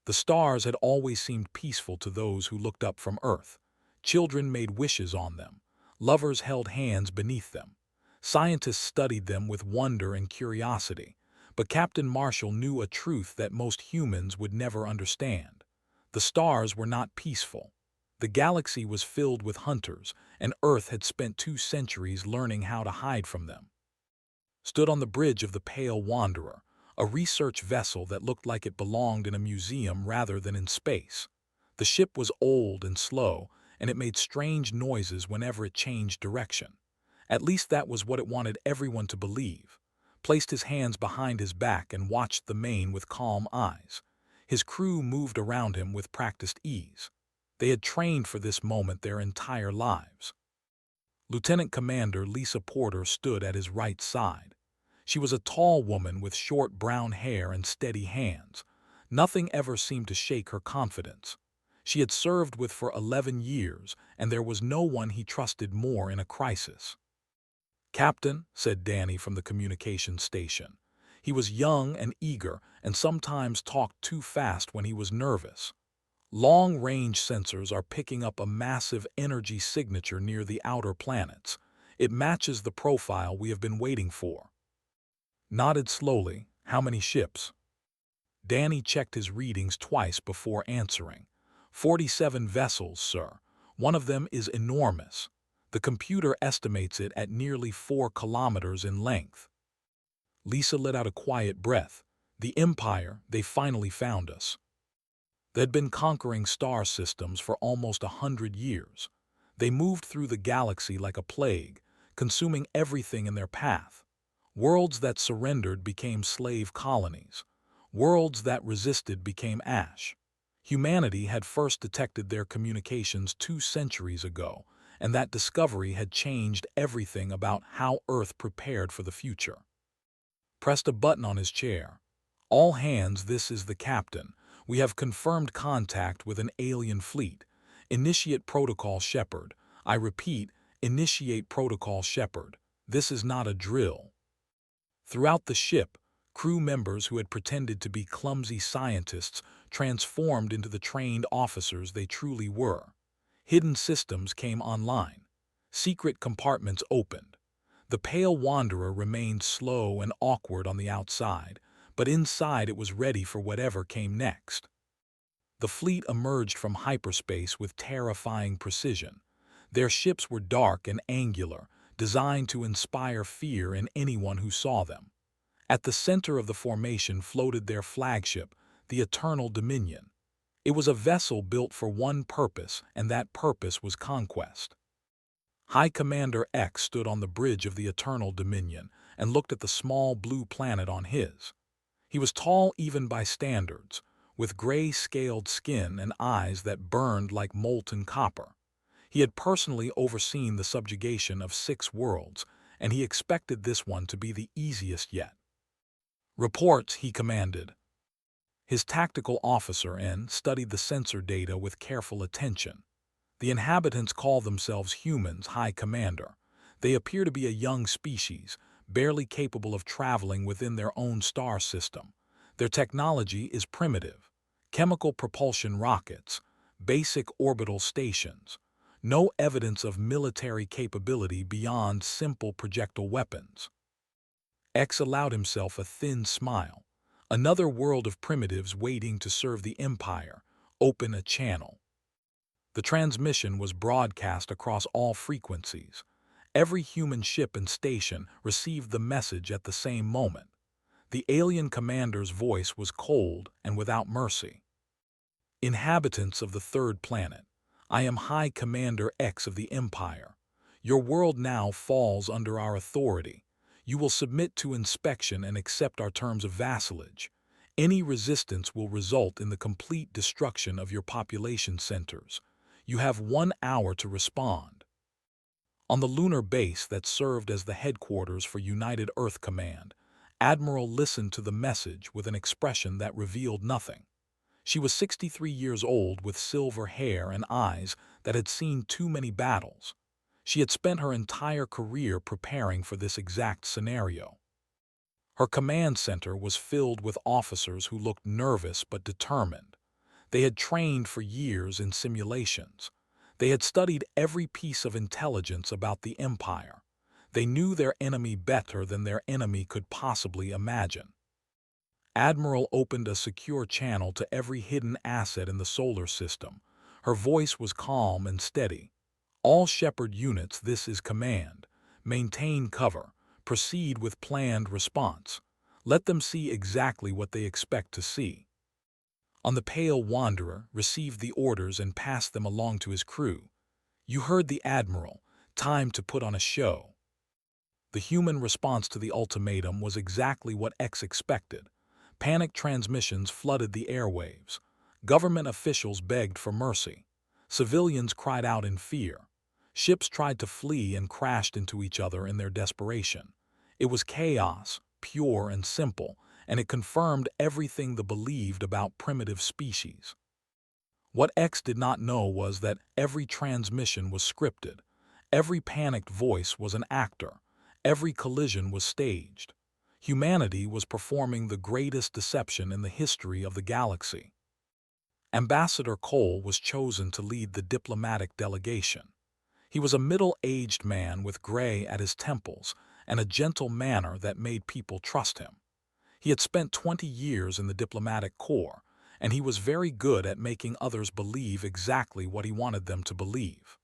The stars had always seemed peaceful to those who looked up from Earth. Children made wishes on them. Lovers held hands beneath them. Scientists studied them with wonder and curiosity. But Captain Marshall knew a truth that most humans would never understand. The stars were not peaceful. The galaxy was filled with hunters, and Earth had spent 2 centuries learning how to hide from them. Stood on the bridge of the Pale Wanderer, a research vessel that looked like it belonged in a museum rather than in space. The ship was old and slow, and it made strange noises whenever it changed direction. At least that was what it wanted everyone to believe. Placed his hands behind his back and watched the main with calm eyes. His crew moved around him with practiced ease. They had trained for this moment their entire lives. Lieutenant Commander Lisa Porter stood at his right side. She was a tall woman with short brown hair and steady hands. Nothing ever seemed to shake her confidence. She had served with for 11 years, and there was no one he trusted more in a crisis. "Captain," said Danny from the communications station. He was young and eager, and sometimes talked too fast when he was nervous. "Long-range sensors are picking up a massive energy signature near the outer planets. It matches the profile we have been waiting for." Nodded slowly. "How many ships?" Danny checked his readings twice before answering. 47 vessels, sir. One of them is enormous. The computer estimates it at nearly 4 kilometers in length." Lisa let out a quiet breath. "The Empire, they finally found us." They'd been conquering star systems for almost 100 years. They moved through the galaxy like a plague, consuming everything in their path. Worlds that surrendered became slave colonies. Worlds that resisted became ash. Humanity had first detected their communications 2 centuries ago, and that discovery had changed everything about how Earth prepared for the future. Pressed a button on his chair. "All hands, this is the captain. We have confirmed contact with an alien fleet. Initiate Protocol Shepard. I repeat, initiate Protocol Shepard. This is not a drill." Throughout the ship, crew members who had pretended to be clumsy scientists transformed into the trained officers they truly were. Hidden systems came online. Secret compartments opened. The Pale Wanderer remained slow and awkward on the outside, but inside it was ready for whatever came next. The fleet emerged from hyperspace with terrifying precision. Their ships were dark and angular, designed to inspire fear in anyone who saw them. At the center of the formation floated their flagship, the Eternal Dominion. It was a vessel built for one purpose, and that purpose was conquest. High Commander X stood on the bridge of the Eternal Dominion and looked at the small blue planet on his. He was tall even by standards, with gray-scaled skin and eyes that burned like molten copper. He had personally overseen the subjugation of 6 worlds, and he expected this one to be the easiest yet. "Reports," he commanded. His tactical officer N studied the sensor data with careful attention. "The inhabitants call themselves humans, High Commander. They appear to be a young species, barely capable of traveling within their own star system. Their technology is primitive. Chemical propulsion rockets, basic orbital stations. No evidence of military capability beyond simple projectile weapons." X allowed himself a thin smile. Another world of primitives waiting to serve the Empire. Open a channel. The transmission was broadcast across all frequencies. Every human ship and station received the message at the same moment. The alien commander's voice was cold and without mercy. "Inhabitants of the 3rd planet, I am High Commander X of the Empire. Your world now falls under our authority. You will submit to inspection and accept our terms of vassalage. Any resistance will result in the complete destruction of your population centers. You have 1 hour to respond." On the lunar base that served as the headquarters for United Earth Command, Admiral listened to the message with an expression that revealed nothing. She was 63 years old with silver hair and eyes that had seen too many battles. She had spent her entire career preparing for this exact scenario. Her command center was filled with officers who looked nervous but determined. They had trained for years in simulations. They had studied every piece of intelligence about the Empire. They knew their enemy better than their enemy could possibly imagine. Admiral opened a secure channel to every hidden asset in the solar system. Her voice was calm and steady. All Shepard units, this is command. Maintain cover. Proceed with planned response. Let them see exactly what they expect to see. On the Pale Wanderer received the orders and passed them along to his crew. You heard the Admiral. Time to put on a show. The human response to the ultimatum was exactly what X expected. Panic transmissions flooded the airwaves. Government officials begged for mercy. Civilians cried out in fear. Ships tried to flee and crashed into each other in their desperation. It was chaos, pure and simple, and it confirmed everything they believed about primitive species. What X did not know was that every transmission was scripted. Every panicked voice was an actor. Every collision was staged. Humanity was performing the greatest deception in the history of the galaxy. Ambassador Cole was chosen to lead the diplomatic delegation. He was a middle-aged man with gray at his temples and a gentle manner that made people trust him. He had spent 20 years in the diplomatic corps, and he was very good at making others believe exactly what he wanted them to believe.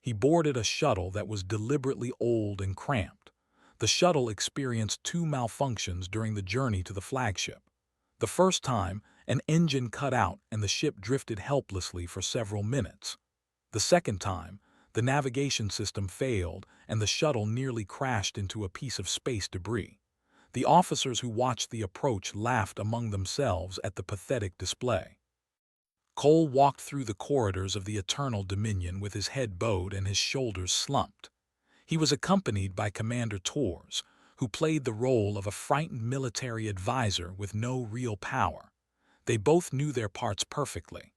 He boarded a shuttle that was deliberately old and cramped. The shuttle experienced 2 malfunctions during the journey to the flagship. The first time, an engine cut out and the ship drifted helplessly for several minutes. The second time, the navigation system failed and the shuttle nearly crashed into a piece of space debris. The officers who watched the approach laughed among themselves at the pathetic display. Cole walked through the corridors of the Eternal Dominion with his head bowed and his shoulders slumped. He was accompanied by Commander Tors, who played the role of a frightened military advisor with no real power. They both knew their parts perfectly.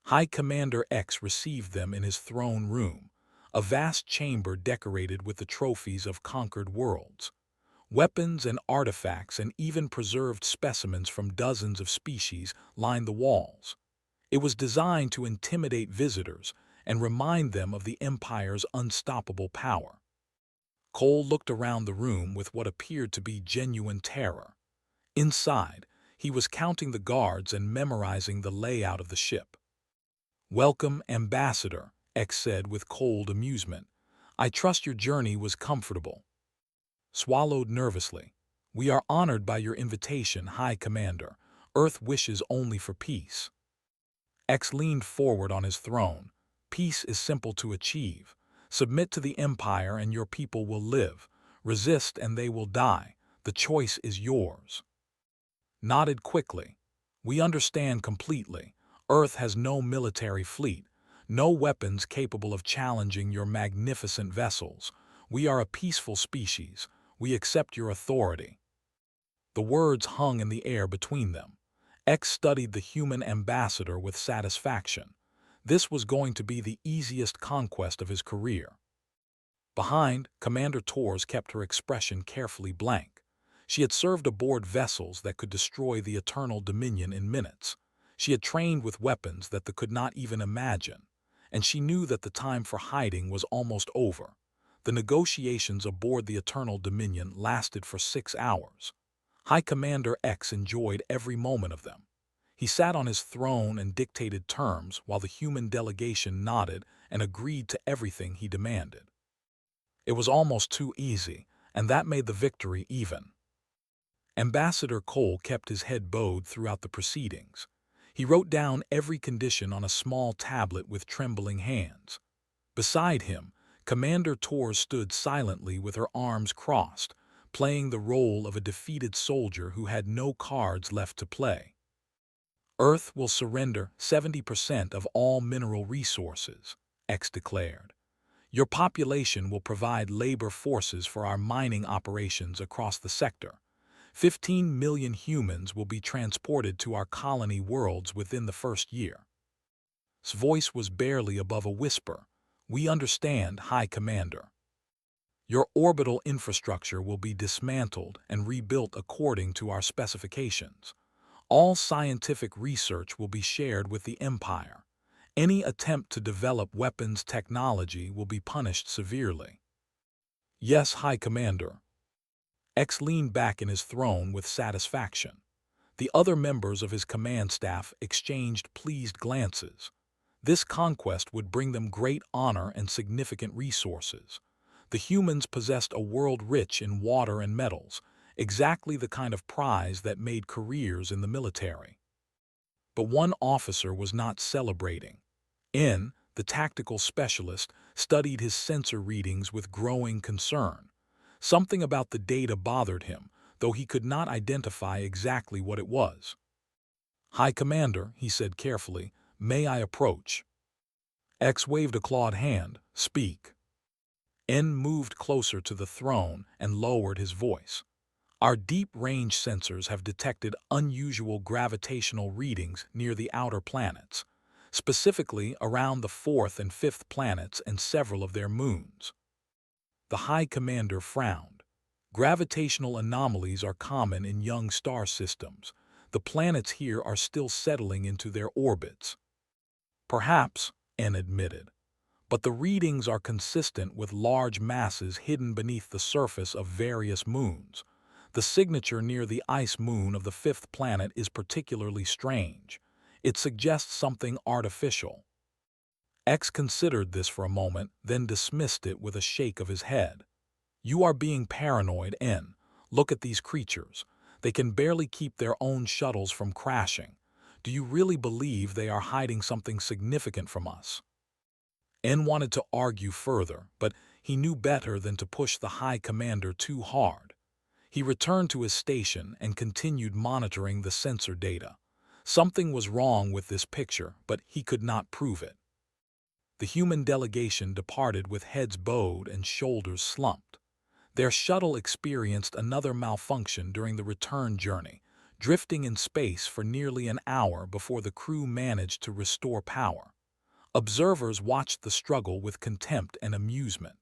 High Commander X received them in his throne room, a vast chamber decorated with the trophies of conquered worlds. Weapons and artifacts and even preserved specimens from dozens of species lined the walls. It was designed to intimidate visitors and remind them of the Empire's unstoppable power. Cole looked around the room with what appeared to be genuine terror. Inside, he was counting the guards and memorizing the layout of the ship. "Welcome, Ambassador," X said with cold amusement. "I trust your journey was comfortable." Swallowed nervously. "We are honored by your invitation, High Commander. Earth wishes only for peace." X leaned forward on his throne. "Peace is simple to achieve. Submit to the Empire and your people will live. Resist and they will die. The choice is yours." Nodded quickly. "We understand completely. Earth has no military fleet, no weapons capable of challenging your magnificent vessels. We are a peaceful species. We accept your authority." The words hung in the air between them. X studied the human ambassador with satisfaction. This was going to be the easiest conquest of his career. Behind, Commander Tors kept her expression carefully blank. She had served aboard vessels that could destroy the Eternal Dominion in minutes. She had trained with weapons that they could not even imagine, and she knew that the time for hiding was almost over. The negotiations aboard the Eternal Dominion lasted for 6 hours. High Commander X enjoyed every moment of them. He sat on his throne and dictated terms while the human delegation nodded and agreed to everything he demanded. It was almost too easy, and that made the victory even. Ambassador Cole kept his head bowed throughout the proceedings. He wrote down every condition on a small tablet with trembling hands. Beside him, Commander Tors stood silently with her arms crossed, playing the role of a defeated soldier who had no cards left to play. "Earth will surrender 70% of all mineral resources," X declared. "Your population will provide labor forces for our mining operations across the sector. 15 million humans will be transported to our colony worlds within the first year." His voice was barely above a whisper. "We understand, High Commander. Your orbital infrastructure will be dismantled and rebuilt according to our specifications. All scientific research will be shared with the Empire. Any attempt to develop weapons technology will be punished severely. Yes, High Commander. X leaned back in his throne with satisfaction. The other members of his command staff exchanged pleased glances. This conquest would bring them great honor and significant resources. The humans possessed a world rich in water and metals, exactly the kind of prize that made careers in the military. But one officer was not celebrating. N, the tactical specialist, studied his sensor readings with growing concern. Something about the data bothered him, though he could not identify exactly what it was. "High Commander," he said carefully, "may I approach?" X waved a clawed hand. "Speak." N moved closer to the throne and lowered his voice. "Our deep-range sensors have detected unusual gravitational readings near the outer planets, specifically around the fourth and fifth planets and several of their moons." The High Commander frowned. Gravitational anomalies are common in young star systems. The planets here are still settling into their orbits. "Perhaps," N admitted, "but the readings are consistent with large masses hidden beneath the surface of various moons. The signature near the ice moon of the fifth planet is particularly strange. It suggests something artificial." X considered this for a moment, then dismissed it with a shake of his head. "You are being paranoid, N. Look at these creatures. They can barely keep their own shuttles from crashing. Do you really believe they are hiding something significant from us?" N wanted to argue further, but he knew better than to push the High Commander too hard. He returned to his station and continued monitoring the sensor data. Something was wrong with this picture, but he could not prove it. The human delegation departed with heads bowed and shoulders slumped. Their shuttle experienced another malfunction during the return journey, drifting in space for nearly an hour before the crew managed to restore power. Observers watched the struggle with contempt and amusement.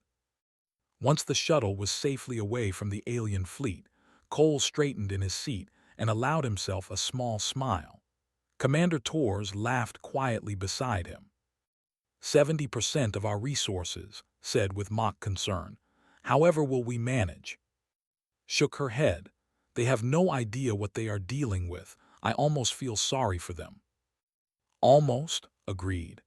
Once the shuttle was safely away from the alien fleet, Cole straightened in his seat and allowed himself a small smile. Commander Torres laughed quietly beside him. "70% of our resources," said with mock concern. "However will we manage?" Shook her head. "They have no idea what they are dealing with. I almost feel sorry for them." "Almost," agreed.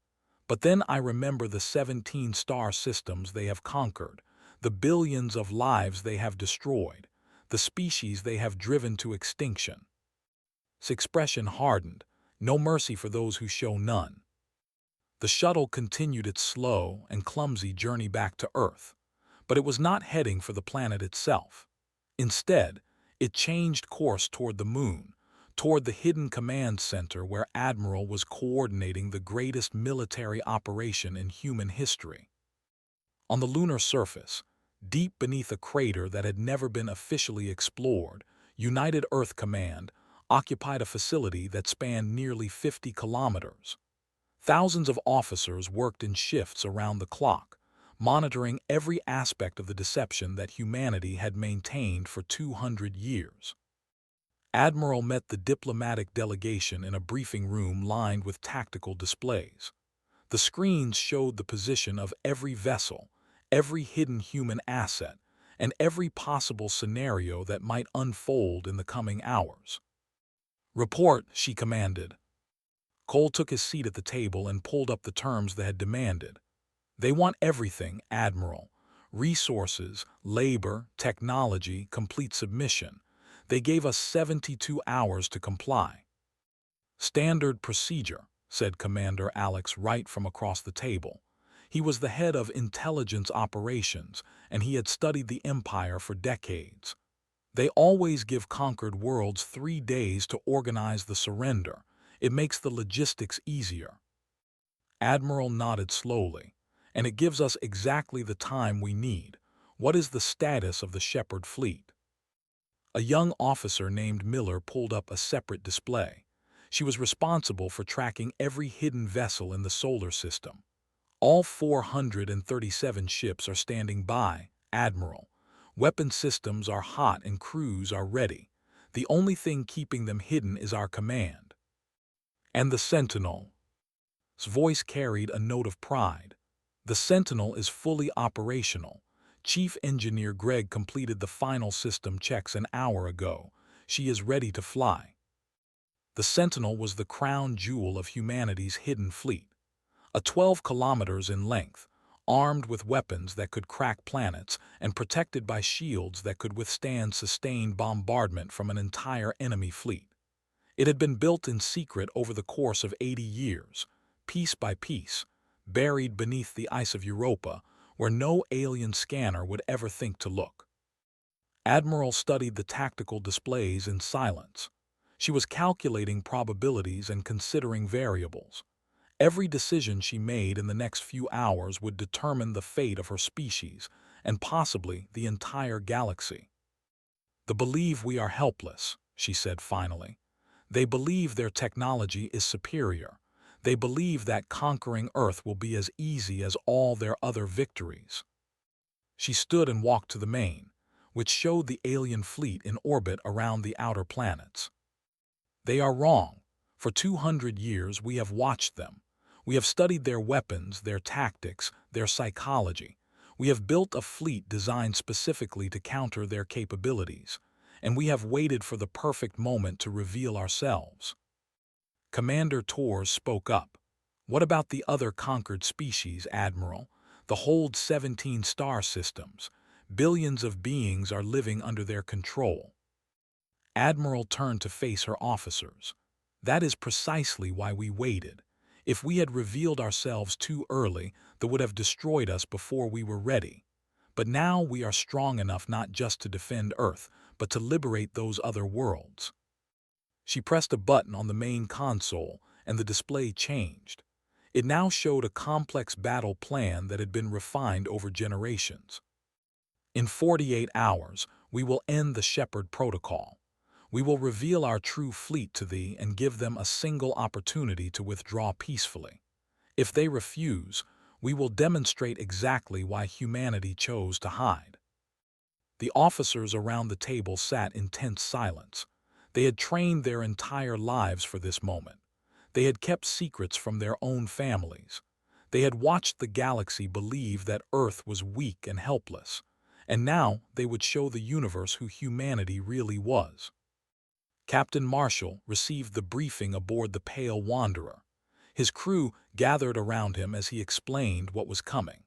"But then I remember the 17 star systems they have conquered, the billions of lives they have destroyed, the species they have driven to extinction." His expression hardened. No mercy for those who show none. The shuttle continued its slow and clumsy journey back to Earth, but it was not heading for the planet itself. Instead, it changed course toward the moon, toward the hidden command center where Admiral was coordinating the greatest military operation in human history. On the lunar surface, deep beneath a crater that had never been officially explored, United Earth Command occupied a facility that spanned nearly 50 kilometers. Thousands of officers worked in shifts around the clock, monitoring every aspect of the deception that humanity had maintained for 200 years. Admiral met the diplomatic delegation in a briefing room lined with tactical displays. The screens showed the position of every vessel, every hidden human asset, and every possible scenario that might unfold in the coming hours. "Report," she commanded. Cole took his seat at the table and pulled up the terms they had demanded. "They want everything, Admiral. Resources, labor, technology, complete submission. They gave us 72 hours to comply." "Standard procedure," said Commander Alex Wright from across the table. He was the head of intelligence operations, and he had studied the Empire for decades. "They always give conquered worlds 3 days to organize the surrender. It makes the logistics easier." Admiral nodded slowly. "And it gives us exactly the time we need. What is the status of the Shepherd fleet?" A young officer named Miller pulled up a separate display. She was responsible for tracking every hidden vessel in the solar system. "All 437 ships are standing by, Admiral. Weapon systems are hot and crews are ready. The only thing keeping them hidden is our command. And the Sentinel's voice carried a note of pride. The Sentinel is fully operational. Chief Engineer Greg completed the final system checks an hour ago. She is ready to fly. The Sentinel was the crown jewel of humanity's hidden fleet. A 12 kilometers in length, armed with weapons that could crack planets and protected by shields that could withstand sustained bombardment from an entire enemy fleet. It had been built in secret over the course of 80 years, piece by piece, buried beneath the ice of Europa, where no alien scanner would ever think to look. Admiral studied the tactical displays in silence. She was calculating probabilities and considering variables. Every decision she made in the next few hours would determine the fate of her species and possibly the entire galaxy. "They believe we are helpless," she said finally. "They believe their technology is superior. They believe that conquering Earth will be as easy as all their other victories." She stood and walked to the main, which showed the alien fleet in orbit around the outer planets. "They are wrong. For 200 years we have watched them. We have studied their weapons, their tactics, their psychology. We have built a fleet designed specifically to counter their capabilities, and we have waited for the perfect moment to reveal ourselves." Commander Torres spoke up. "What about the other conquered species, Admiral? The whole 17 star systems. Billions of beings are living under their control." Admiral turned to face her officers. "That is precisely why we waited. If we had revealed ourselves too early, they would have destroyed us before we were ready. But now we are strong enough not just to defend Earth, but to liberate those other worlds." She pressed a button on the main console, and the display changed. It now showed a complex battle plan that had been refined over generations. "In 48 hours, we will end the Shepherd Protocol. We will reveal our true fleet to thee and give them a single opportunity to withdraw peacefully. If they refuse, we will demonstrate exactly why humanity chose to hide." The officers around the table sat in tense silence. They had trained their entire lives for this moment. They had kept secrets from their own families. They had watched the galaxy believe that Earth was weak and helpless, and now they would show the universe who humanity really was. Captain Marshall received the briefing aboard the Pale Wanderer. His crew gathered around him as he explained what was coming.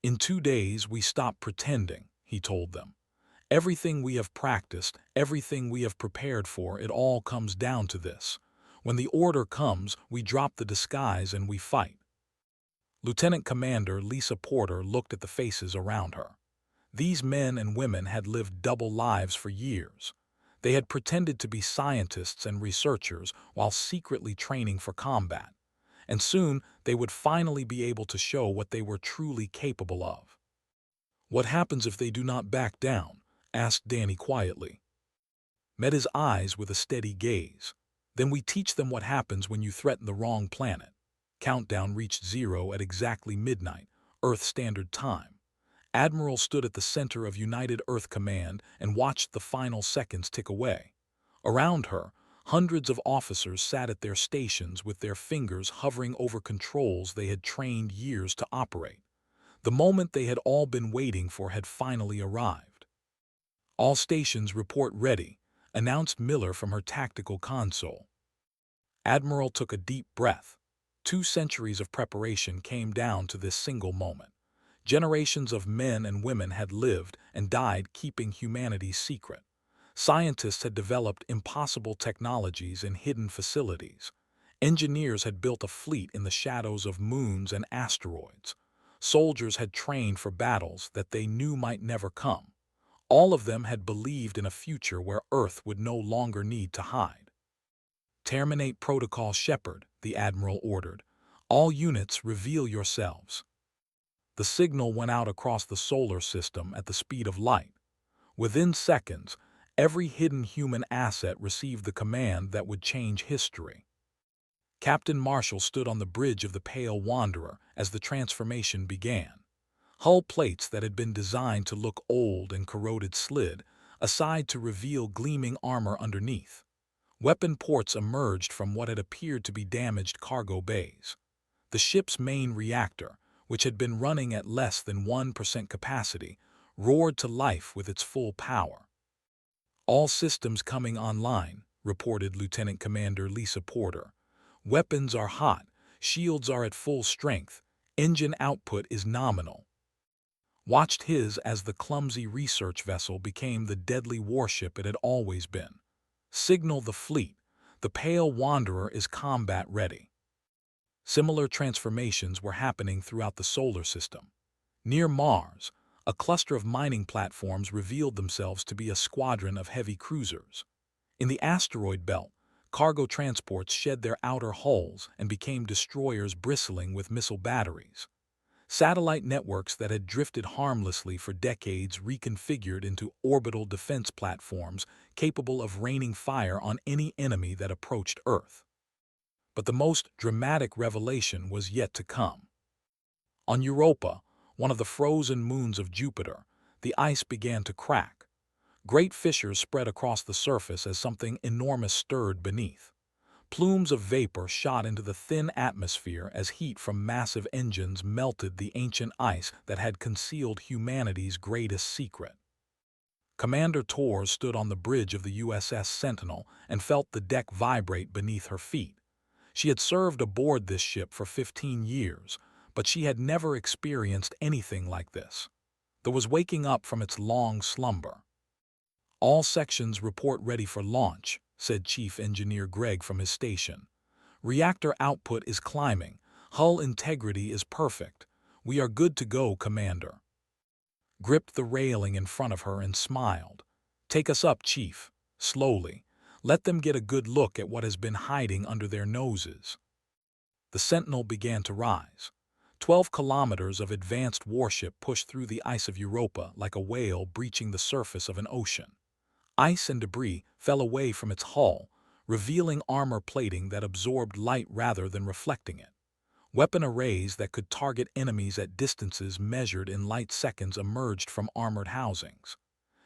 "In 2 days we stop pretending," he told them. "Everything we have practiced, everything we have prepared for, it all comes down to this. When the order comes, we drop the disguise and we fight." Lieutenant Commander Lisa Porter looked at the faces around her. These men and women had lived double lives for years. They had pretended to be scientists and researchers while secretly training for combat, and soon they would finally be able to show what they were truly capable of. "What happens if they do not back down?" asked Danny quietly. Met his eyes with a steady gaze. "Then we teach them what happens when you threaten the wrong planet." Countdown reached 0 at exactly midnight, Earth Standard Time. Admiral stood at the center of United Earth Command and watched the final seconds tick away. Around her, hundreds of officers sat at their stations with their fingers hovering over controls they had trained years to operate. The moment they had all been waiting for had finally arrived. "All stations report ready," announced Miller from her tactical console. Admiral took a deep breath. 2 centuries of preparation came down to this single moment. Generations of men and women had lived and died keeping humanity's secret. Scientists had developed impossible technologies in hidden facilities. Engineers had built a fleet in the shadows of moons and asteroids. Soldiers had trained for battles that they knew might never come. All of them had believed in a future where Earth would no longer need to hide. "Terminate Protocol Shepherd," the Admiral ordered. "All units, reveal yourselves." The signal went out across the solar system at the speed of light. Within seconds, every hidden human asset received the command that would change history. Captain Marshall stood on the bridge of the Pale Wanderer as the transformation began. Hull plates that had been designed to look old and corroded slid, aside to reveal gleaming armor underneath. Weapon ports emerged from what had appeared to be damaged cargo bays. The ship's main reactor, which had been running at less than 1% capacity, roared to life with its full power. "All systems coming online," reported Lieutenant Commander Lisa Porter. "Weapons are hot, shields are at full strength, engine output is nominal." Watched his as the clumsy research vessel became the deadly warship it had always been. "Signal the fleet. The Pale Wanderer is combat ready." Similar transformations were happening throughout the solar system. Near Mars, a cluster of mining platforms revealed themselves to be a squadron of heavy cruisers. In the asteroid belt, cargo transports shed their outer hulls and became destroyers bristling with missile batteries. Satellite networks that had drifted harmlessly for decades reconfigured into orbital defense platforms capable of raining fire on any enemy that approached Earth. But the most dramatic revelation was yet to come. On Europa, one of the frozen moons of Jupiter, the ice began to crack. Great fissures spread across the surface as something enormous stirred beneath. Plumes of vapor shot into the thin atmosphere as heat from massive engines melted the ancient ice that had concealed humanity's greatest secret. Commander Torres stood on the bridge of the USS Sentinel and felt the deck vibrate beneath her feet. She had served aboard this ship for 15 years, but she had never experienced anything like this. There was waking up from its long slumber. "All sections report ready for launch," said Chief Engineer Greg from his station. "Reactor output is climbing. Hull integrity is perfect. We are good to go, Commander." Gripped the railing in front of her and smiled. "Take us up, Chief. Slowly. Let them get a good look at what has been hiding under their noses." The Sentinel began to rise. 12 kilometers of advanced warship pushed through the ice of Europa like a whale breaching the surface of an ocean. Ice and debris fell away from its hull, revealing armor plating that absorbed light rather than reflecting it. Weapon arrays that could target enemies at distances measured in light seconds emerged from armored housings.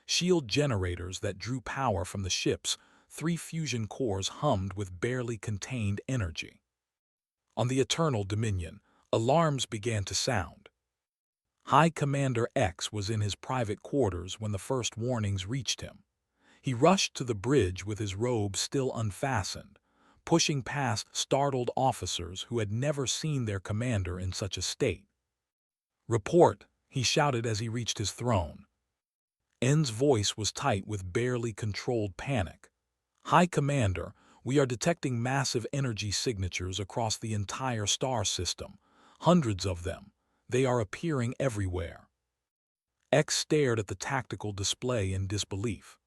Shield generators that drew power from the ship's 3 fusion cores hummed with barely contained energy. On the Eternal Dominion, alarms began to sound. High Commander X was in his private quarters when the first warnings reached him. He rushed to the bridge with his robe still unfastened, pushing past startled officers who had never seen their commander in such a state. "Report," he shouted as he reached his throne. N's voice was tight with barely controlled panic. "High Commander, we are detecting massive energy signatures across the entire star system. Hundreds of them. They are appearing everywhere." X stared at the tactical display in disbelief.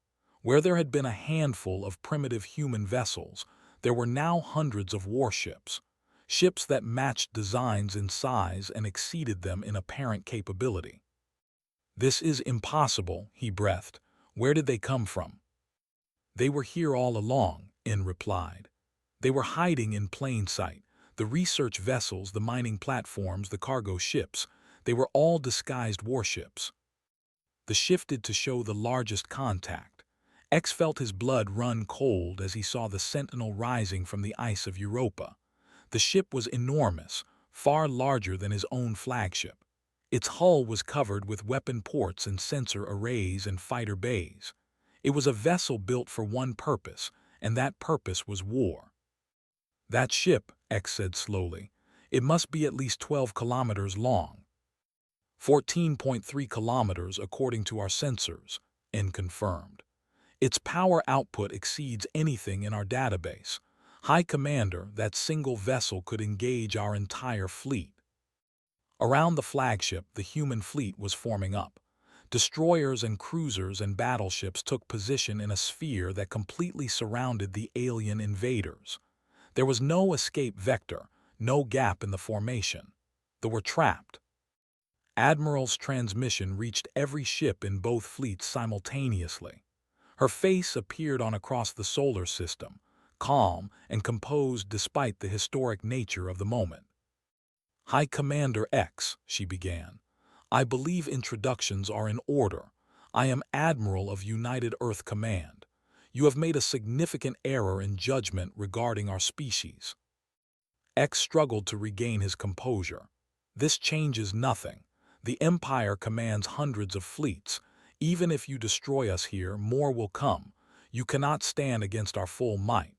Where there had been a handful of primitive human vessels, there were now hundreds of warships. Ships that matched designs in size and exceeded them in apparent capability. "This is impossible," he breathed. "Where did they come from?" "They were here all along," N replied. "They were hiding in plain sight. The research vessels, the mining platforms, the cargo ships, they were all disguised warships." The shifted to show the largest contact. X felt his blood run cold as he saw the Sentinel rising from the ice of Europa. The ship was enormous, far larger than his own flagship. Its hull was covered with weapon ports and sensor arrays and fighter bays. It was a vessel built for one purpose, and that purpose was war. "That ship," X said slowly, "it must be at least 12 kilometers long." 14.3 kilometers according to our sensors, N confirmed. "Its power output exceeds anything in our database. High Commander, that single vessel could engage our entire fleet." Around the flagship, the human fleet was forming up. Destroyers and cruisers and battleships took position in a sphere that completely surrounded the alien invaders. There was no escape vector, no gap in the formation. They were trapped. Admiral's transmission reached every ship in both fleets simultaneously. Her face appeared on across the solar system, calm and composed despite the historic nature of the moment. "High Commander X," she began, "I believe introductions are in order. I am Admiral of United Earth Command. You have made a significant error in judgment regarding our species." X struggled to regain his composure. "This changes nothing. The Empire commands hundreds of fleets. Even if you destroy us here, more will come. You cannot stand against our full might."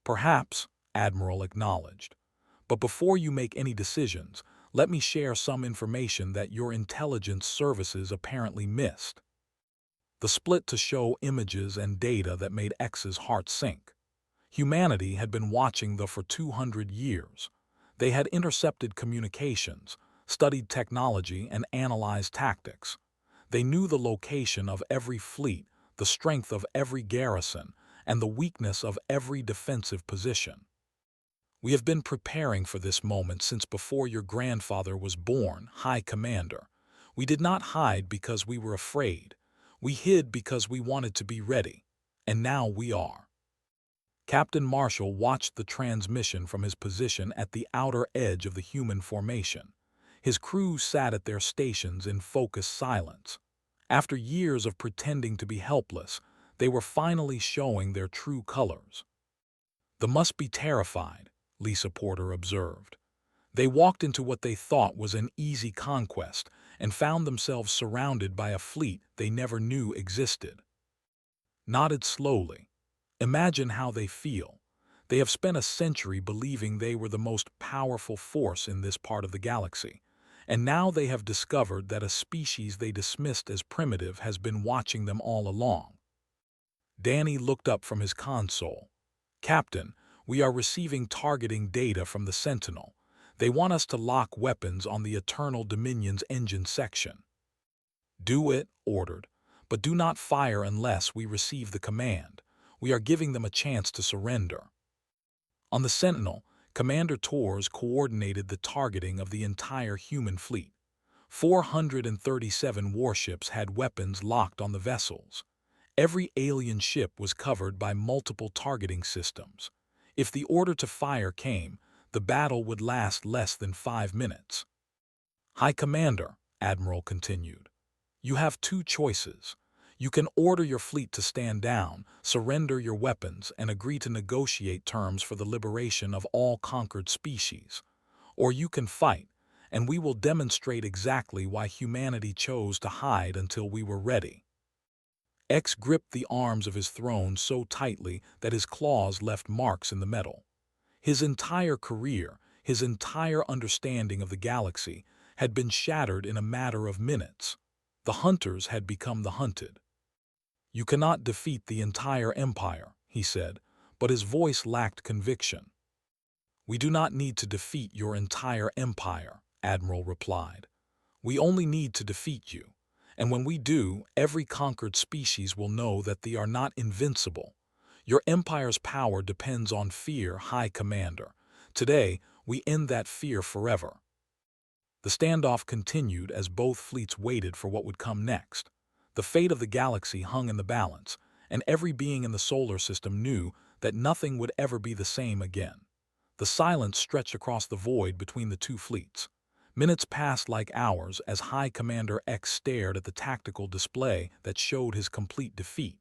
"Perhaps," Admiral acknowledged. "But before you make any decisions, let me share some information that your intelligence services apparently missed." The split to show images and data that made X's heart sink. Humanity had been watching for 200 years. They had intercepted communications, studied technology, and analyzed tactics. They knew the location of every fleet, the strength of every garrison, and the weakness of every defensive position. "We have been preparing for this moment since before your grandfather was born, High Commander. We did not hide because we were afraid. We hid because we wanted to be ready. And now we are." Captain Marshall watched the transmission from his position at the outer edge of the human formation. His crew sat at their stations in focused silence. After years of pretending to be helpless, they were finally showing their true colors. "They must be terrified," Lisa Porter observed. They walked into what they thought was an easy conquest and found themselves surrounded by a fleet they never knew existed. Nodded slowly. "Imagine how they feel. They have spent a century believing they were the most powerful force in this part of the galaxy, and now they have discovered that a species they dismissed as primitive has been watching them all along." Danny looked up from his console. "Captain, we are receiving targeting data from the Sentinel. They want us to lock weapons on the Eternal Dominion's engine section." "Do it," ordered, "but do not fire unless we receive the command. We are giving them a chance to surrender." On the Sentinel, Commander Torres coordinated the targeting of the entire human fleet. 437 warships had weapons locked on the vessels. Every alien ship was covered by multiple targeting systems. If the order to fire came, the battle would last less than 5 minutes. "High Commander," Admiral continued, "you have two choices. You can order your fleet to stand down, surrender your weapons, and agree to negotiate terms for the liberation of all conquered species. Or you can fight, and we will demonstrate exactly why humanity chose to hide until we were ready." X gripped the arms of his throne so tightly that his claws left marks in the metal. His entire career, his entire understanding of the galaxy, had been shattered in a matter of minutes. The hunters had become the hunted. "You cannot defeat the entire empire," he said, but his voice lacked conviction. "We do not need to defeat your entire empire," Admiral replied. "We only need to defeat you. And when we do, every conquered species will know that they are not invincible. Your empire's power depends on fear, High Commander. Today, we end that fear forever." The standoff continued as both fleets waited for what would come next. The fate of the galaxy hung in the balance, and every being in the solar system knew that nothing would ever be the same again. The silence stretched across the void between the two fleets. Minutes passed like hours as High Commander X stared at the tactical display that showed his complete defeat.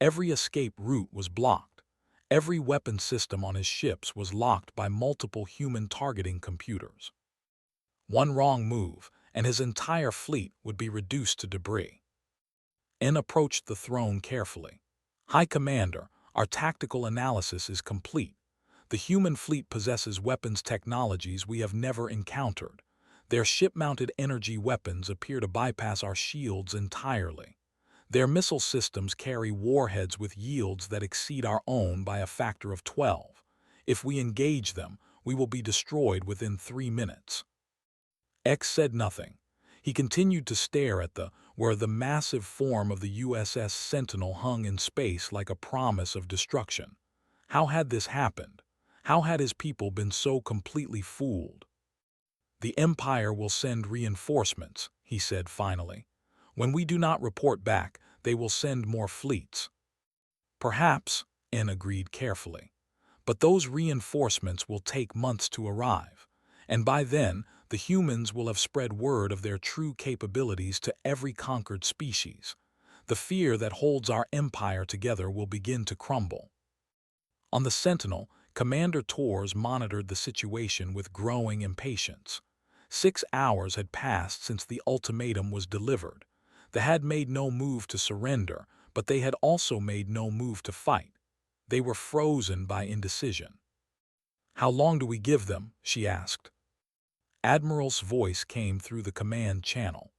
Every escape route was blocked. Every weapon system on his ships was locked by multiple human targeting computers. One wrong move, and his entire fleet would be reduced to debris. N approached the throne carefully. "High Commander, our tactical analysis is complete. The human fleet possesses weapons technologies we have never encountered. Their ship-mounted energy weapons appear to bypass our shields entirely. Their missile systems carry warheads with yields that exceed our own by a factor of 12. If we engage them, we will be destroyed within 3 minutes." X said nothing. He continued to stare at where the massive form of the USS Sentinel hung in space like a promise of destruction. How had this happened? How had his people been so completely fooled? "The Empire will send reinforcements," he said finally. "When we do not report back, they will send more fleets." "Perhaps," N agreed carefully. "But those reinforcements will take months to arrive. And by then, the humans will have spread word of their true capabilities to every conquered species. The fear that holds our empire together will begin to crumble. On the Sentinel, Commander Torres monitored the situation with growing impatience. 6 hours had passed since the ultimatum was delivered. They had made no move to surrender, but they had also made no move to fight. They were frozen by indecision. "How long do we give them?" she asked. Admiral's voice came through the command channel.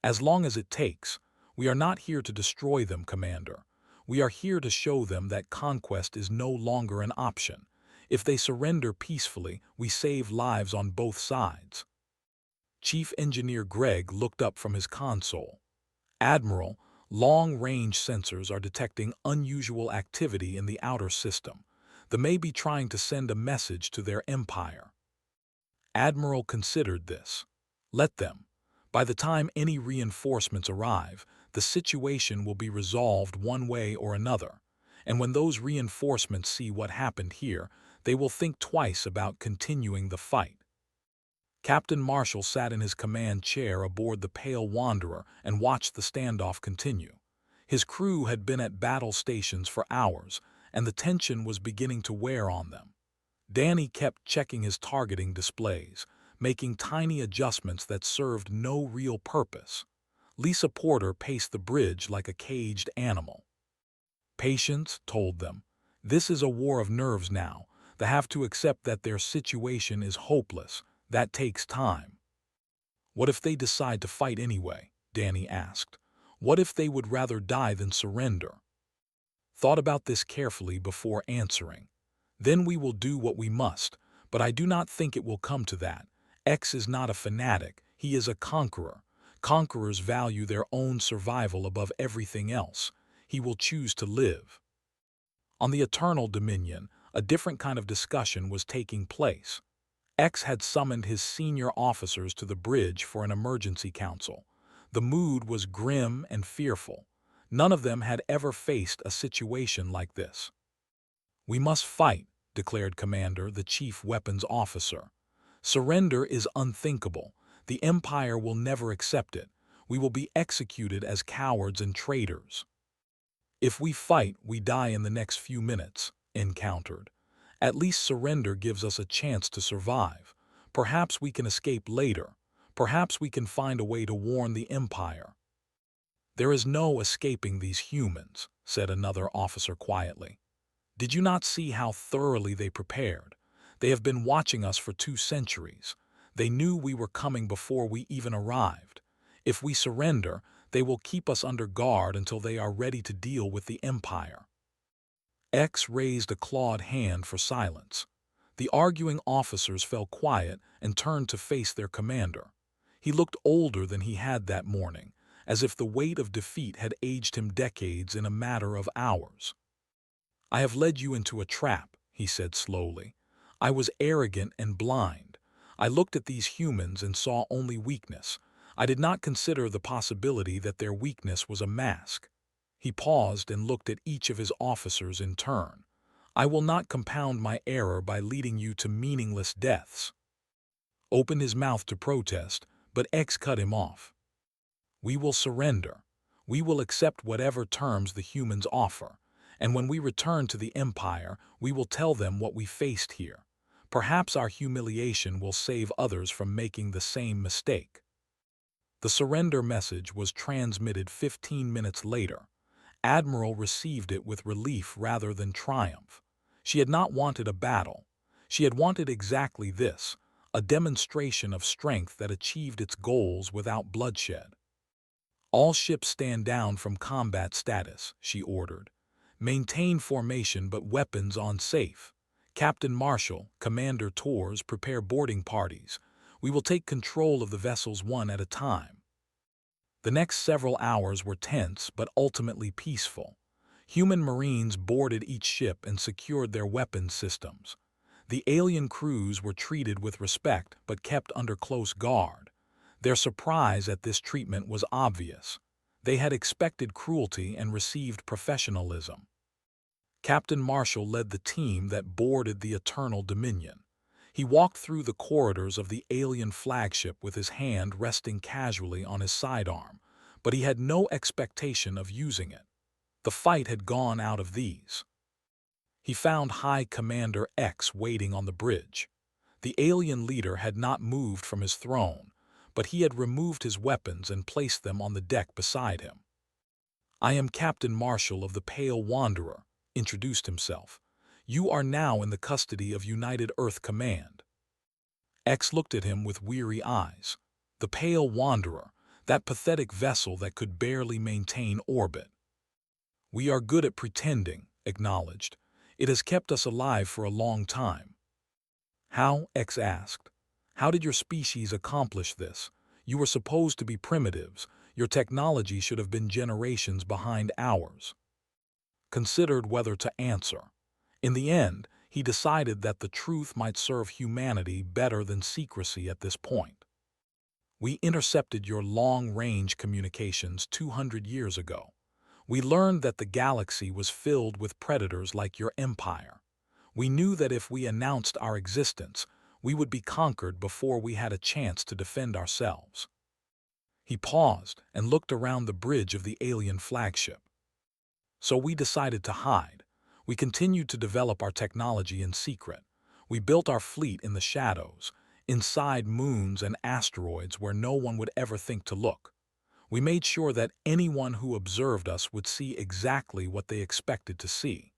"As long as it takes. We are not here to destroy them, Commander. We are here to show them that conquest is no longer an option. If they surrender peacefully, we save lives on both sides." Chief Engineer Greg looked up from his console. "Admiral, long-range sensors are detecting unusual activity in the outer system. They may be trying to send a message to their empire." Admiral considered this. "Let them. By the time any reinforcements arrive, the situation will be resolved one way or another. And when those reinforcements see what happened here, they will think twice about continuing the fight." Captain Marshall sat in his command chair aboard the Pale Wanderer and watched the standoff continue. His crew had been at battle stations for hours, and the tension was beginning to wear on them. Danny kept checking his targeting displays, making tiny adjustments that served no real purpose. Lisa Porter paced the bridge like a caged animal. "Patience," told them. "This is a war of nerves now. They have to accept that their situation is hopeless. That takes time." "What if they decide to fight anyway?" Danny asked. "What if they would rather die than surrender?" "Thought about this carefully before answering. Then we will do what we must, but I do not think it will come to that. X is not a fanatic, he is a conqueror. Conquerors value their own survival above everything else. He will choose to live." On the Eternal Dominion, a different kind of discussion was taking place. X had summoned his senior officers to the bridge for an emergency council. The mood was grim and fearful. None of them had ever faced a situation like this. "We must fight," declared Commander, the chief weapons officer. "Surrender is unthinkable. The Empire will never accept it. We will be executed as cowards and traitors." "If we fight, we die in the next few minutes," N countered. "At least surrender gives us a chance to survive. Perhaps we can escape later. Perhaps we can find a way to warn the Empire." "There is no escaping these humans," said another officer quietly. "Did you not see how thoroughly they prepared? They have been watching us for 2 centuries. They knew we were coming before we even arrived. If we surrender, they will keep us under guard until they are ready to deal with the Empire." X raised a clawed hand for silence. The arguing officers fell quiet and turned to face their commander. He looked older than he had that morning, as if the weight of defeat had aged him decades in a matter of hours. "I have led you into a trap," he said slowly. "I was arrogant and blind. I looked at these humans and saw only weakness. I did not consider the possibility that their weakness was a mask." He paused and looked at each of his officers in turn. "I will not compound my error by leading you to meaningless deaths." Opened his mouth to protest, but X cut him off. "We will surrender. We will accept whatever terms the humans offer. And when we return to the Empire, we will tell them what we faced here. Perhaps our humiliation will save others from making the same mistake." The surrender message was transmitted 15 minutes later. Admiral received it with relief rather than triumph. She had not wanted a battle. She had wanted exactly this, a demonstration of strength that achieved its goals without bloodshed. "All ships stand down from combat status," she ordered. "Maintain formation but weapons on safe. Captain Marshall, Commander Torres, prepare boarding parties. We will take control of the vessels one at a time." The next several hours were tense but ultimately peaceful. Human Marines boarded each ship and secured their weapons systems. The alien crews were treated with respect but kept under close guard. Their surprise at this treatment was obvious. They had expected cruelty and received professionalism. Captain Marshall led the team that boarded the Eternal Dominion. He walked through the corridors of the alien flagship with his hand resting casually on his sidearm, but he had no expectation of using it. The fight had gone out of these. He found High Commander X waiting on the bridge. The alien leader had not moved from his throne, but he had removed his weapons and placed them on the deck beside him. "I am Captain Marshall of the Pale Wanderer," introduced himself. "You are now in the custody of United Earth Command." X looked at him with weary eyes. The Pale Wanderer, that pathetic vessel that could barely maintain orbit. "We are good at pretending," acknowledged. "It has kept us alive for a long time." "How?" X asked. "How did your species accomplish this? You were supposed to be primitives. Your technology should have been generations behind ours." Considered whether to answer. In the end, he decided that the truth might serve humanity better than secrecy at this point. "We intercepted your long-range communications 200 years ago. We learned that the galaxy was filled with predators like your empire. We knew that if we announced our existence, we would be conquered before we had a chance to defend ourselves." He paused and looked around the bridge of the alien flagship. "So we decided to hide. We continued to develop our technology in secret. We built our fleet in the shadows, inside moons and asteroids where no one would ever think to look. We made sure that anyone who observed us would see exactly what they expected to see.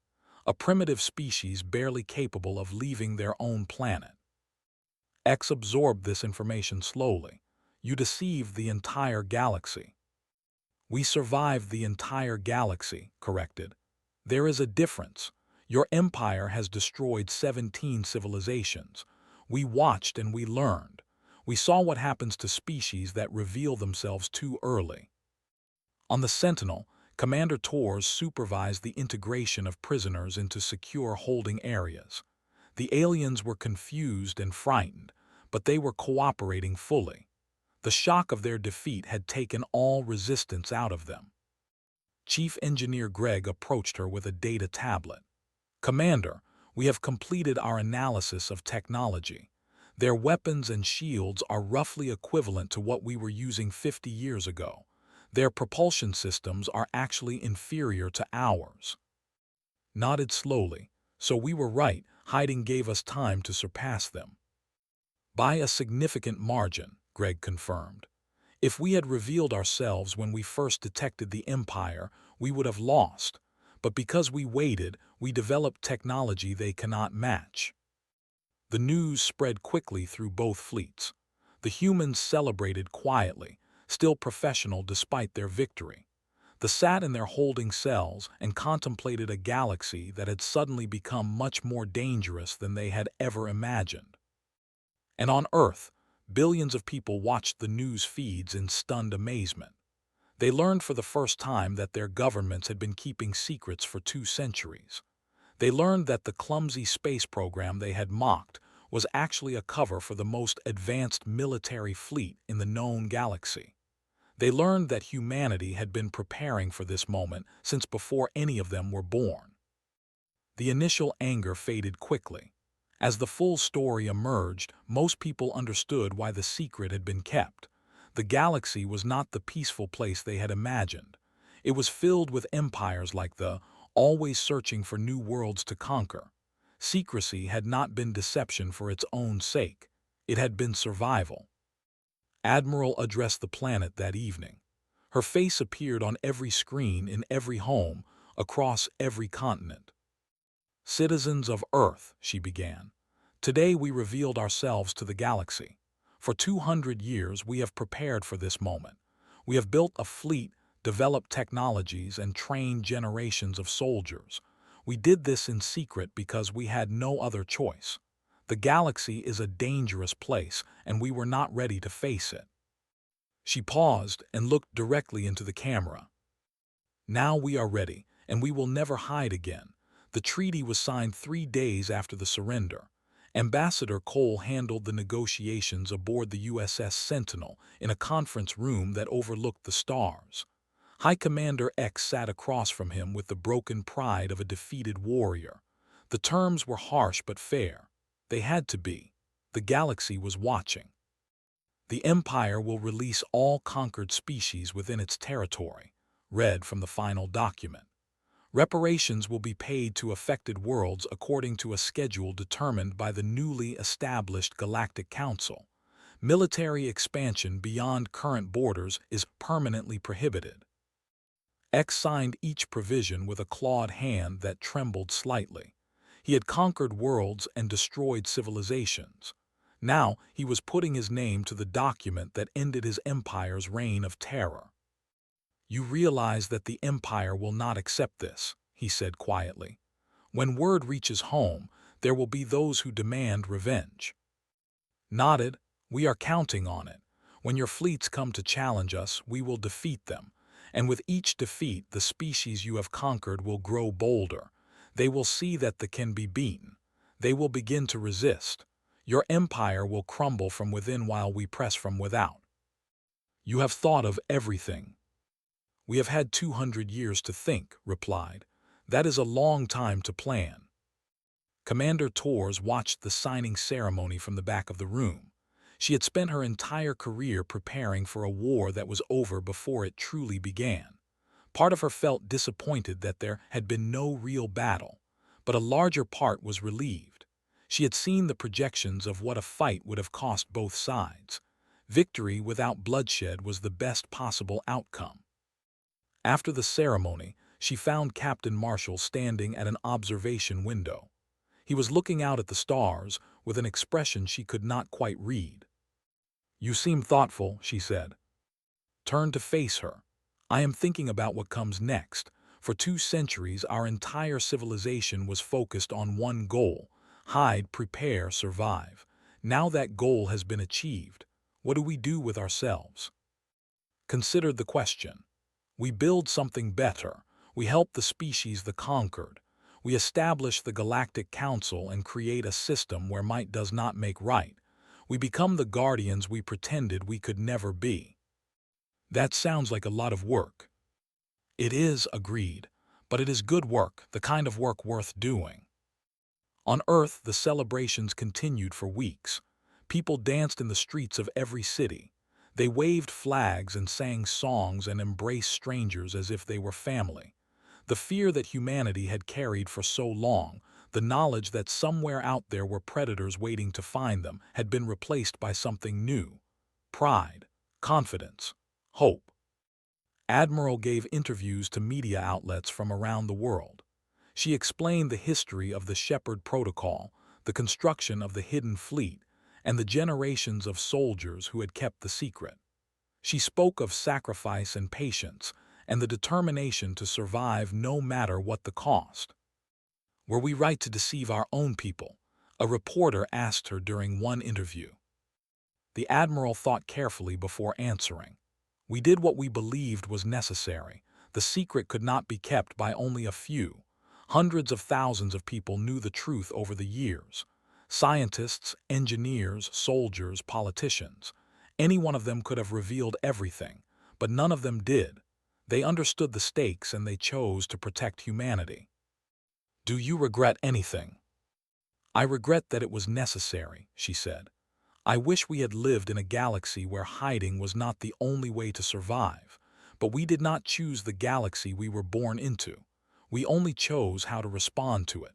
A primitive species barely capable of leaving their own planet." X absorbed this information slowly. "You deceived the entire galaxy." "We survived the entire galaxy," corrected. "There is a difference. Your empire has destroyed 17 civilizations. We watched and we learned. We saw what happens to species that reveal themselves too early." On the Sentinel, Commander Torres supervised the integration of prisoners into secure holding areas. The aliens were confused and frightened, but they were cooperating fully. The shock of their defeat had taken all resistance out of them. Chief Engineer Greg approached her with a data tablet. "Commander, we have completed our analysis of technology. Their weapons and shields are roughly equivalent to what we were using 50 years ago. Their propulsion systems are actually inferior to ours." Nodded slowly. "So we were right, hiding gave us time to surpass them." "By a significant margin," Greg confirmed. "If we had revealed ourselves when we first detected the Empire, we would have lost. But because we waited, we developed technology they cannot match." The news spread quickly through both fleets. The humans celebrated quietly, still professional despite their victory. They sat in their holding cells and contemplated a galaxy that had suddenly become much more dangerous than they had ever imagined. And on Earth, billions of people watched the news feeds in stunned amazement. They learned for the first time that their governments had been keeping secrets for 2 centuries. They learned that the clumsy space program they had mocked was actually a cover for the most advanced military fleet in the known galaxy. They learned that humanity had been preparing for this moment since before any of them were born. The initial anger faded quickly. As the full story emerged, most people understood why the secret had been kept. The galaxy was not the peaceful place they had imagined. It was filled with empires like the, always searching for new worlds to conquer. Secrecy had not been deception for its own sake. It had been survival. Admiral addressed the planet that evening. Her face appeared on every screen in every home, across every continent. "Citizens of Earth," she began, "today we revealed ourselves to the galaxy. For 200 years we have prepared for this moment. We have built a fleet, developed technologies, and trained generations of soldiers. We did this in secret because we had no other choice. The galaxy is a dangerous place, and we were not ready to face it." She paused and looked directly into the camera. "Now we are ready, and we will never hide again." The treaty was signed 3 days after the surrender. Ambassador Cole handled the negotiations aboard the USS Sentinel in a conference room that overlooked the stars. High Commander X sat across from him with the broken pride of a defeated warrior. The terms were harsh but fair. They had to be. The galaxy was watching. The Empire will release all conquered species within its territory, read from the final document. Reparations will be paid to affected worlds according to a schedule determined by the newly established Galactic Council. Military expansion beyond current borders is permanently prohibited. X signed each provision with a clawed hand that trembled slightly. He had conquered worlds and destroyed civilizations. Now he was putting his name to the document that ended his empire's reign of terror. "You realize that the Empire will not accept this," he said quietly. "When word reaches home, there will be those who demand revenge." Nodded. "We are counting on it. When your fleets come to challenge us, we will defeat them. And with each defeat, the species you have conquered will grow bolder. They will see that they can be beaten. They will begin to resist. Your empire will crumble from within while we press from without." "You have thought of everything." "We have had 200 years to think," replied. "That is a long time to plan." Commander Tors watched the signing ceremony from the back of the room. She had spent her entire career preparing for a war that was over before it truly began. Part of her felt disappointed that there had been no real battle, but a larger part was relieved. She had seen the projections of what a fight would have cost both sides. Victory without bloodshed was the best possible outcome. After the ceremony, she found Captain Marshall standing at an observation window. He was looking out at the stars with an expression she could not quite read. "You seem thoughtful," she said. Turned to face her. "I am thinking about what comes next. For 2 centuries, our entire civilization was focused on one goal: hide, prepare, survive. Now that goal has been achieved. What do we do with ourselves?" Considered the question. "We build something better. We help the species the conquered. We establish the Galactic Council and create a system where might does not make right. We become the guardians we pretended we could never be." "That sounds like a lot of work." "It is," agreed, "but it is good work, the kind of work worth doing." On Earth, the celebrations continued for weeks. People danced in the streets of every city. They waved flags and sang songs and embraced strangers as if they were family. The fear that humanity had carried for so long, the knowledge that somewhere out there were predators waiting to find them, had been replaced by something new: pride, confidence, hope. Admiral gave interviews to media outlets from around the world. She explained the history of the Shepherd Protocol, the construction of the Hidden Fleet, and the generations of soldiers who had kept the secret. She spoke of sacrifice and patience, and the determination to survive no matter what the cost. "Were we right to deceive our own people?" a reporter asked her during one interview. The Admiral thought carefully before answering. "We did what we believed was necessary. The secret could not be kept by only a few. Hundreds of thousands of people knew the truth over the years. Scientists, engineers, soldiers, politicians. Any one of them could have revealed everything, but none of them did. They understood the stakes and they chose to protect humanity." "Do you regret anything?" "I regret that it was necessary," she said. "I wish we had lived in a galaxy where hiding was not the only way to survive, but we did not choose the galaxy we were born into. We only chose how to respond to it."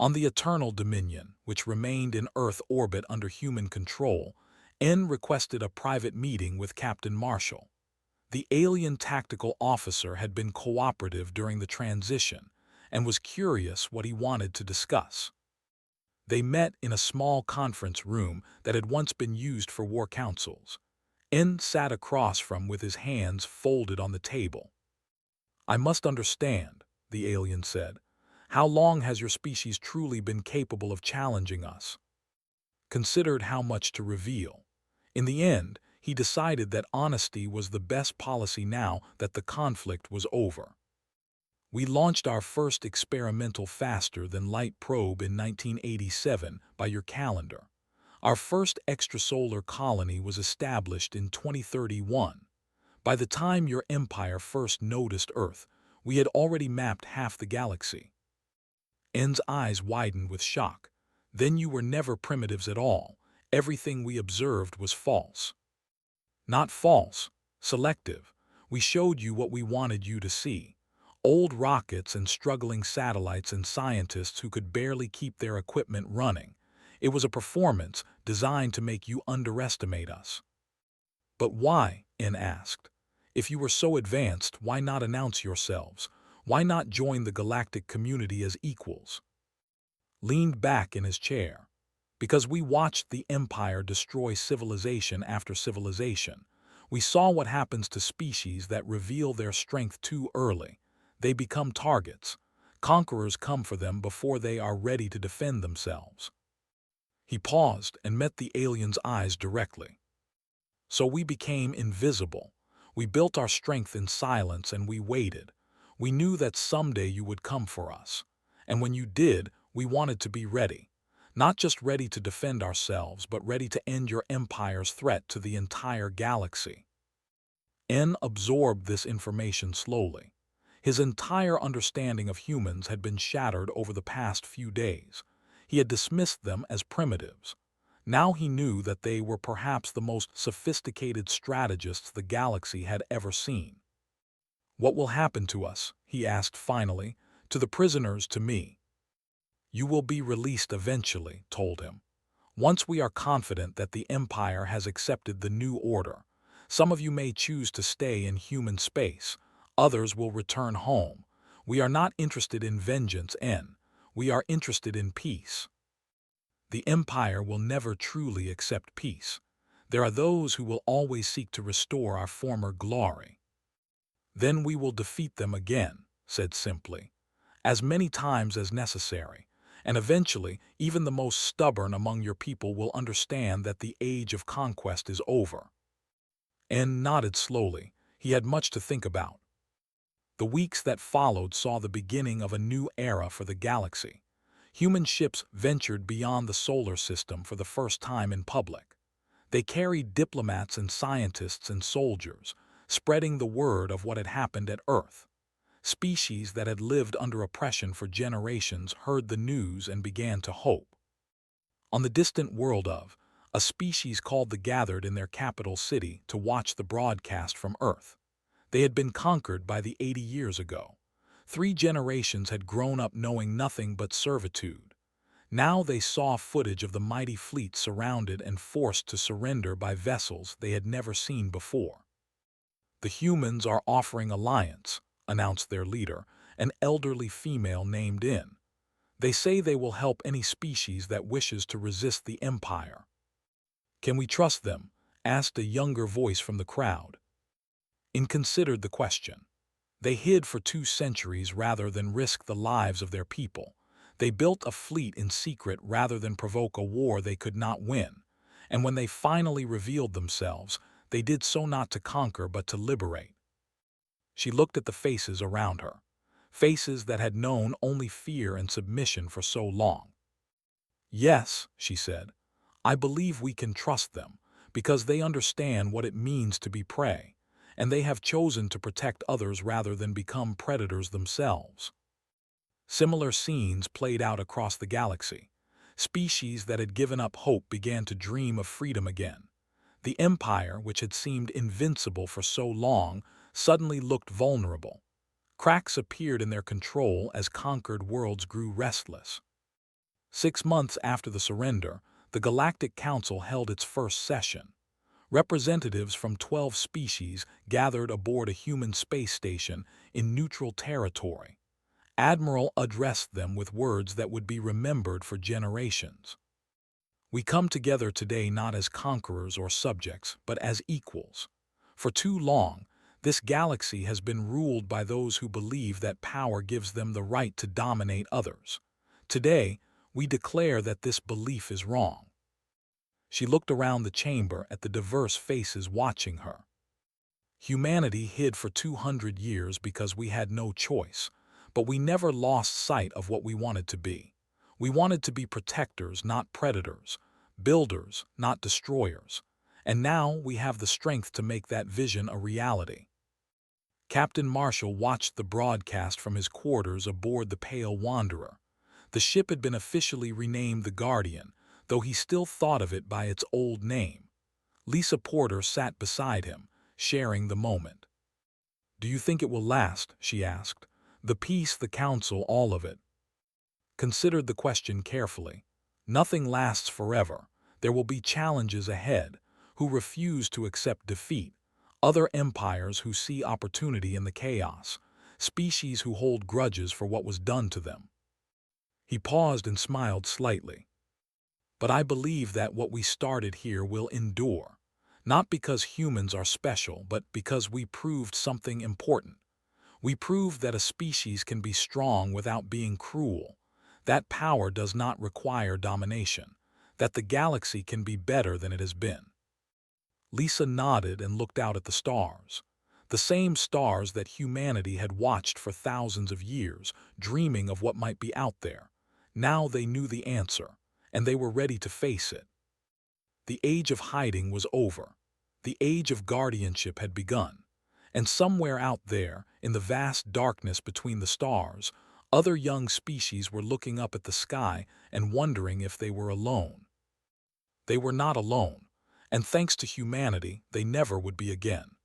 On the Eternal Dominion, which remained in Earth orbit under human control, N requested a private meeting with Captain Marshall. The alien tactical officer had been cooperative during the transition and was curious what he wanted to discuss. They met in a small conference room that had once been used for war councils. N sat across from with his hands folded on the table. "I must understand," the alien said. "How long has your species truly been capable of challenging us?" Considered how much to reveal. In the end, he decided that honesty was the best policy now that the conflict was over. "We launched our first experimental faster-than-light probe in 1987 by your calendar. Our first extrasolar colony was established in 2031. By the time your empire first noticed Earth, we had already mapped half the galaxy." N's eyes widened with shock. Then you were never primitives at all. Everything we observed was false. Not false, selective. We showed you what we wanted you to see. Old rockets and struggling satellites and scientists who could barely keep their equipment running. It was a performance designed to make you underestimate us. But why? N asked. If you were so advanced, why not announce yourselves? Why not join the galactic community as equals? Leaned back in his chair. Because we watched the Empire destroy civilization after civilization. We saw what happens to species that reveal their strength too early. They become targets. Conquerors come for them before they are ready to defend themselves. He paused and met the alien's eyes directly. So we became invisible. We built our strength in silence and we waited. We knew that someday you would come for us. And when you did, we wanted to be ready. Not just ready to defend ourselves, but ready to end your empire's threat to the entire galaxy. N absorbed this information slowly. His entire understanding of humans had been shattered over the past few days. He had dismissed them as primitives. Now he knew that they were perhaps the most sophisticated strategists the galaxy had ever seen. What will happen to us? He asked finally. To the prisoners, to me. You will be released eventually, told him. Once we are confident that the Empire has accepted the new order. Some of you may choose to stay in human space. Others will return home. We are not interested in vengeance, N. We are interested in peace. The Empire will never truly accept peace. There are those who will always seek to restore our former glory. Then we will defeat them again, said simply, as many times as necessary, and eventually even the most stubborn among your people will understand that the age of conquest is over. N nodded slowly. He had much to think about. The weeks that followed saw the beginning of a new era for the galaxy. Human ships ventured beyond the solar system for the first time in public. They carried diplomats and scientists and soldiers, spreading the word of what had happened at Earth. Species that had lived under oppression for generations heard the news and began to hope. On the distant world of, a species called the gathered in their capital city to watch the broadcast from Earth. They had been conquered by the 80 years ago. 3 generations had grown up knowing nothing but servitude. Now they saw footage of the mighty fleet surrounded and forced to surrender by vessels they had never seen before. The humans are offering alliance, announced their leader, an elderly female named In. They say they will help any species that wishes to resist the Empire. Can we trust them? Asked a younger voice from the crowd. In considered the question. They hid for 2 centuries rather than risk the lives of their people. They built a fleet in secret rather than provoke a war they could not win. And when they finally revealed themselves, they did so not to conquer but to liberate. She looked at the faces around her. Faces that had known only fear and submission for so long. Yes, she said, I believe we can trust them, because they understand what it means to be prey, and they have chosen to protect others rather than become predators themselves. Similar scenes played out across the galaxy. Species that had given up hope began to dream of freedom again. The Empire, which had seemed invincible for so long, suddenly looked vulnerable. Cracks appeared in their control as conquered worlds grew restless. 6 months after the surrender, the Galactic Council held its first session. Representatives from 12 species gathered aboard a human space station in neutral territory. Admiral addressed them with words that would be remembered for generations. We come together today not as conquerors or subjects, but as equals. For too long, this galaxy has been ruled by those who believe that power gives them the right to dominate others. Today, we declare that this belief is wrong. She looked around the chamber at the diverse faces watching her. Humanity hid for 200 years because we had no choice, but we never lost sight of what we wanted to be. We wanted to be protectors, not predators, builders, not destroyers, and now we have the strength to make that vision a reality. Captain Marshall watched the broadcast from his quarters aboard the Pale Wanderer. The ship had been officially renamed the Guardian, though he still thought of it by its old name. Lisa Porter sat beside him, sharing the moment. "Do you think it will last?" she asked. "The peace, the council, all of it." Considered the question carefully. Nothing lasts forever. There will be challenges ahead, who refuse to accept defeat, other empires who see opportunity in the chaos, species who hold grudges for what was done to them. He paused and smiled slightly. "But I believe that what we started here will endure. Not because humans are special, but because we proved something important. We proved that a species can be strong without being cruel, that power does not require domination, that the galaxy can be better than it has been." Lisa nodded and looked out at the stars. The same stars that humanity had watched for thousands of years, dreaming of what might be out there. Now they knew the answer, and they were ready to face it. The age of hiding was over. The age of guardianship had begun. And somewhere out there, in the vast darkness between the stars, other young species were looking up at the sky and wondering if they were alone. They were not alone, and thanks to humanity, they never would be again.